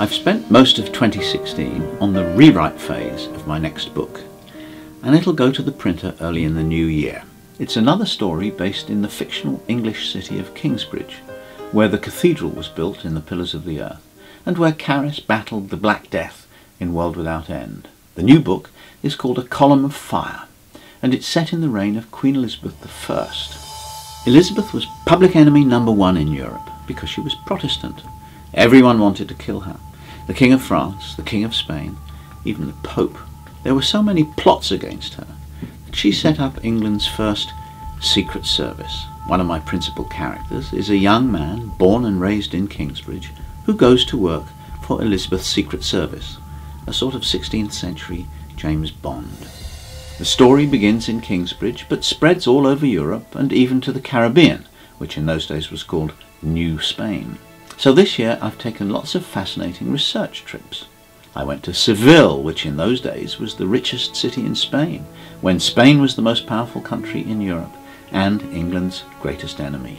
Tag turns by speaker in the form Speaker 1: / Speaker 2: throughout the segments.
Speaker 1: I've spent most of 2016 on the rewrite phase of my next book, and it'll go to the printer early in the new year. It's another story based in the fictional English city of Kingsbridge, where the cathedral was built in the Pillars of the Earth, and where Caris battled the Black Death in World Without End. The new book is called A Column of Fire, and it's set in the reign of Queen Elizabeth I. Elizabeth was public enemy number one in Europe because she was Protestant. Everyone wanted to kill her. The King of France, the King of Spain, even the Pope. There were so many plots against her that she set up England's first secret service. One of my principal characters is a young man born and raised in Kingsbridge who goes to work for Elizabeth's secret service, a sort of 16th century James Bond. The story begins in Kingsbridge but spreads all over Europe and even to the Caribbean, which in those days was called New Spain. So this year I've taken lots of fascinating research trips. I went to Seville, which in those days was the richest city in Spain, when Spain was the most powerful country in Europe and England's greatest enemy.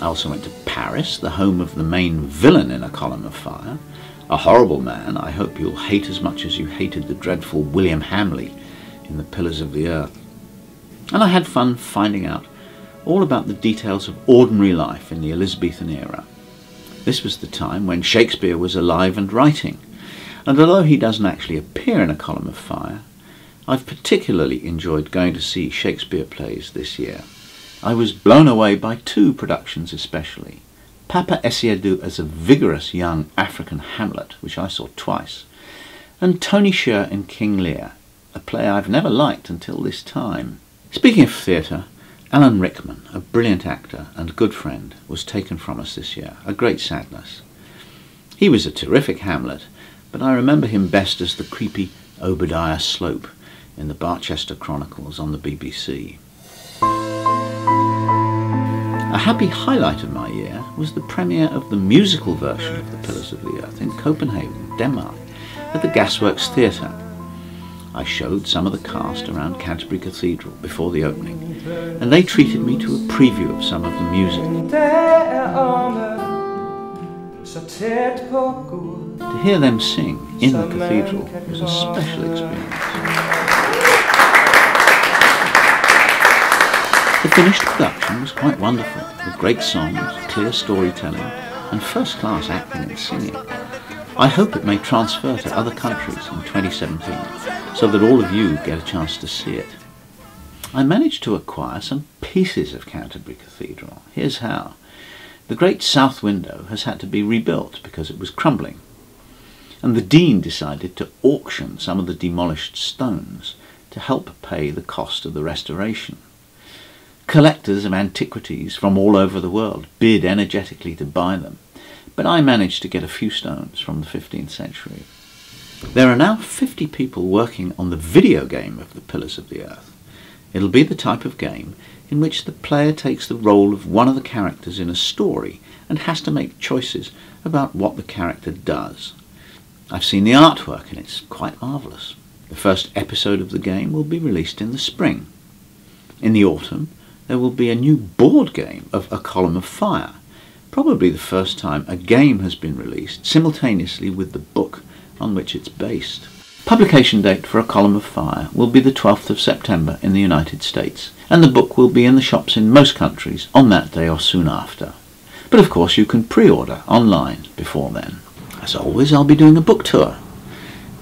Speaker 1: I also went to Paris, the home of the main villain in A Column of Fire, a horrible man I hope you'll hate as much as you hated the dreadful William Hamley in the Pillars of the Earth. And I had fun finding out all about the details of ordinary life in the Elizabethan era. This was the time when Shakespeare was alive and writing, and although he doesn't actually appear in A Column of Fire, I've particularly enjoyed going to see Shakespeare plays this year. I was blown away by two productions especially. Papa Essiedu as a vigorous young African Hamlet, which I saw twice, and Tony Sher in King Lear, a play I've never liked until this time. Speaking of theatre, Alan Rickman, a brilliant actor and good friend, was taken from us this year, a great sadness. He was a terrific Hamlet, but I remember him best as the creepy Obadiah Slope in the Barchester Chronicles on the BBC. A happy highlight of my year was the premiere of the musical version of The Pillars of the Earth in Copenhagen, Denmark, at the Gasworks Theatre. I showed some of the cast around Canterbury Cathedral before the opening, and they treated me to a preview of some of the music. To hear them sing in the cathedral was a special experience. The finished production was quite wonderful, with great songs, clear storytelling, and first-class acting and singing. I hope it may transfer to other countries in 2017, so that all of you get a chance to see it. I managed to acquire some pieces of Canterbury Cathedral. Here's how. The great south window has had to be rebuilt because it was crumbling, and the Dean decided to auction some of the demolished stones to help pay the cost of the restoration. Collectors of antiquities from all over the world bid energetically to buy them, but I managed to get a few stones from the 15th century. There are now 50 people working on the video game of The Pillars of the Earth. It'll be the type of game in which the player takes the role of one of the characters in a story and has to make choices about what the character does. I've seen the artwork and it's quite marvellous. The first episode of the game will be released in the spring. In the autumn, there will be a new board game of A Column of Fire, probably the first time a game has been released simultaneously with the book on which it's based. Publication date for A Column of Fire will be the 12th of September in the United States, and the book will be in the shops in most countries on that day or soon after. But of course you can pre-order online before then. As always, I'll be doing a book tour.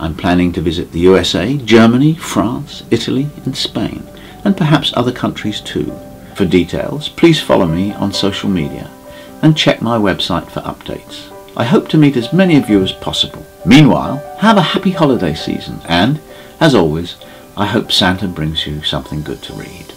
Speaker 1: I'm planning to visit the USA, Germany, France, Italy and Spain, and perhaps other countries too. For details, please follow me on social media and check my website for updates. I hope to meet as many of you as possible. Meanwhile, have a happy holiday season and, as always, I hope Santa brings you something good to read.